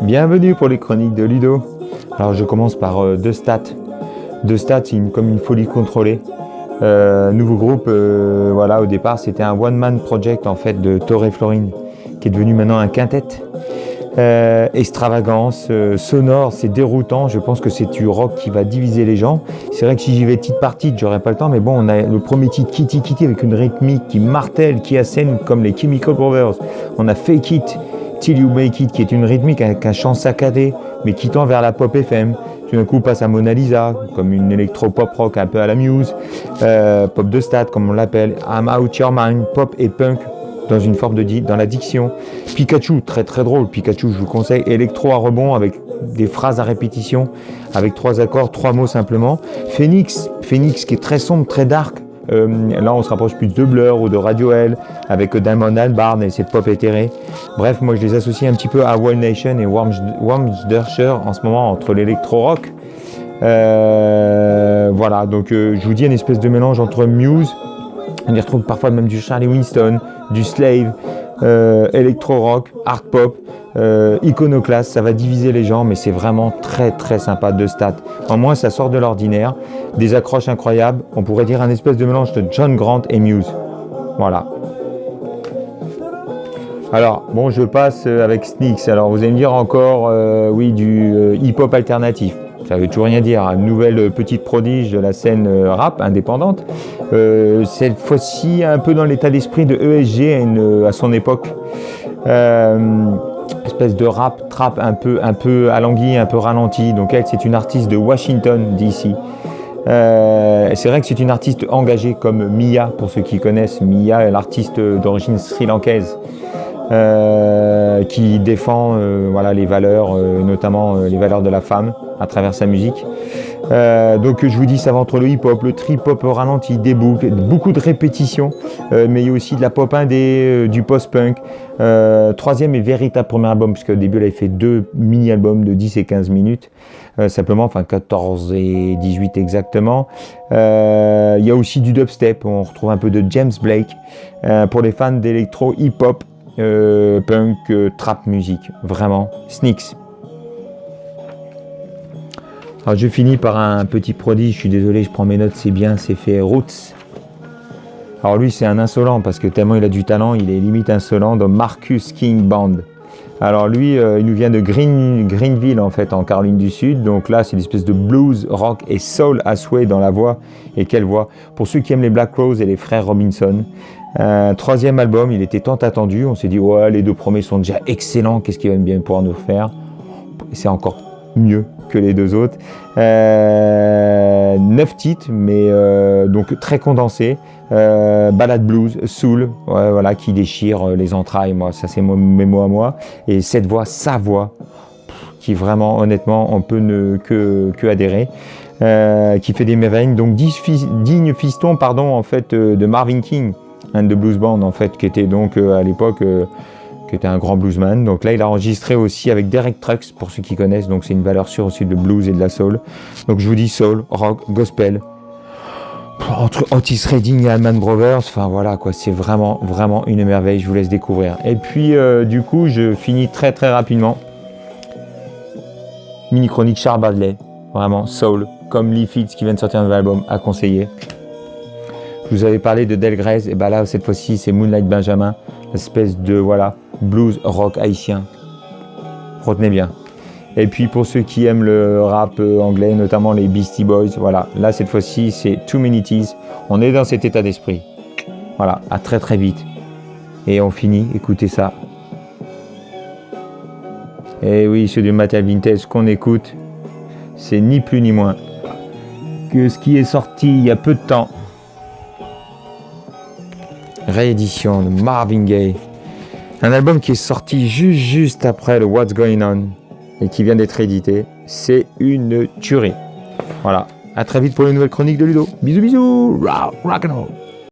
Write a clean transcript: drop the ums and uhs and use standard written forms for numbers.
Bienvenue pour les chroniques de Ludo. Alors je commence par deux stats. Deux stats, c'est comme une folie contrôlée. Nouveau groupe, voilà, au départ c'était un one-man project en fait de Torre Florine, qui est devenu maintenant un quintet. Extravagance, sonore, c'est déroutant. Je pense que c'est du rock qui va diviser les gens. C'est vrai que si j'y vais titre par titre, j'aurais pas le temps, mais bon, on a le premier titre Kitty Kitty avec une rythmique qui martèle, qui assène comme les Chemical Brothers. On a Fake It Till You Make It, qui est une rythmique avec un chant saccadé, mais qui tend vers la pop FM. Tout d'un coup, passe à Mona Lisa, comme une électro-pop rock un peu à la Muse, pop de stade, comme on l'appelle, I'm Out Your Mind, pop et punk, dans une forme dans la diction. Pikachu, très très drôle, Pikachu, je vous conseille, électro à rebond avec des phrases à répétition, avec 3 accords, 3 mots simplement. Phoenix qui est très sombre, très dark. Là, on se rapproche plus de Blur ou de Radiohead avec Diamond Albarn et cette pop éthérée. Bref, moi je les associe un petit peu à Wild Nation et Wormsdurcher en ce moment entre l'électro-rock. Voilà, donc je vous dis une espèce de mélange entre Muse, on y retrouve parfois même du Charlie Winston, du Slave, électro-rock, art pop, iconoclaste, ça va diviser les gens, mais c'est vraiment très très sympa de stats. En moins, ça sort de l'ordinaire, des accroches incroyables, on pourrait dire un espèce de mélange de John Grant et Muse. Voilà. Alors, bon, je passe avec Sneaks. Alors, vous allez me dire encore, oui, du hip-hop alternatif. Ça veut tout rien dire. Une nouvelle petite prodige de la scène rap indépendante. Cette fois-ci, un peu dans l'état d'esprit de ESG à son époque. Espèce de rap, trap un peu alangui, un peu ralenti. Donc elle, c'est une artiste de Washington, D.C. C'est vrai que c'est une artiste engagée comme Mia, pour ceux qui connaissent. Mia est l'artiste d'origine sri-lankaise. Qui défend voilà, les valeurs, notamment les valeurs de la femme à travers sa musique. Donc je vous dis, ça va entre le hip-hop, le trip-hop ralenti, des boucles, beaucoup de répétitions, mais il y a aussi de la pop indé, du post-punk. Troisième et véritable premier album, puisque au début elle avait fait 2 mini-albums de 10 et 15 minutes, simplement, enfin 14 et 18 exactement. Il y a aussi du dubstep, on retrouve un peu de James Blake, pour les fans d'électro, hip-hop, punk, trap musique, vraiment, Sneaks. Alors je finis par un petit prodige, je suis désolé, je prends mes notes, c'est bien, c'est fait, Roots. Alors lui c'est un insolent, parce que tellement il a du talent, il est limite insolent, dans Marcus King Band. Alors lui, il nous vient de Greenville en fait, en Caroline du Sud, donc là c'est une espèce de blues, rock et soul à souhait dans la voix, et quelle voix. Pour ceux qui aiment les Black Crowes et les frères Robinson, troisième album, il était tant attendu, on s'est dit ouais, les 2 premiers sont déjà excellents, qu'est-ce qu'il va bien pouvoir nous faire? C'est encore mieux que les 2 autres. 9 titres, mais donc très condensés. Ballade blues, soul, ouais, voilà, qui déchire les entrailles, moi, ça c'est mes mots à moi. Et cette voix, sa voix, qui vraiment, honnêtement, on peut que adhérer. Qui fait des merveilles. Donc digne fiston, pardon, en fait, de Marvin King, un de Blues Band, en fait, qui était donc à l'époque qui était un grand bluesman. Donc là, il a enregistré aussi avec Derek Trucks, pour ceux qui connaissent. Donc c'est une valeur sûre aussi de blues et de la soul. Donc je vous dis soul, rock, gospel. Entre Otis Redding et Allman Brothers, enfin voilà quoi, c'est vraiment vraiment une merveille. Je vous laisse découvrir. Et puis du coup, je finis très très rapidement. Mini chronique Charles Bradley, vraiment soul, comme Lee Fitz qui vient de sortir un nouvel album à conseiller. Je vous avais parlé de Del Grez, et ben là cette fois-ci c'est Moonlight Benjamin, espèce de voilà blues rock haïtien. Retenez bien. Et puis pour ceux qui aiment le rap anglais, notamment les Beastie Boys, voilà, là cette fois-ci c'est Too Many Teas. On est dans cet état d'esprit. Voilà, à très très vite. Et on finit, écoutez ça. Et oui, c'est du matériel vintage qu'on écoute. C'est ni plus ni moins que ce qui est sorti il y a peu de temps. Réédition de Marvin Gaye. Un album qui est sorti juste après le What's Going On et qui vient d'être édité. C'est une tuerie. Voilà. À très vite pour une nouvelle chronique de Ludo. Bisous bisous. Rock and roll.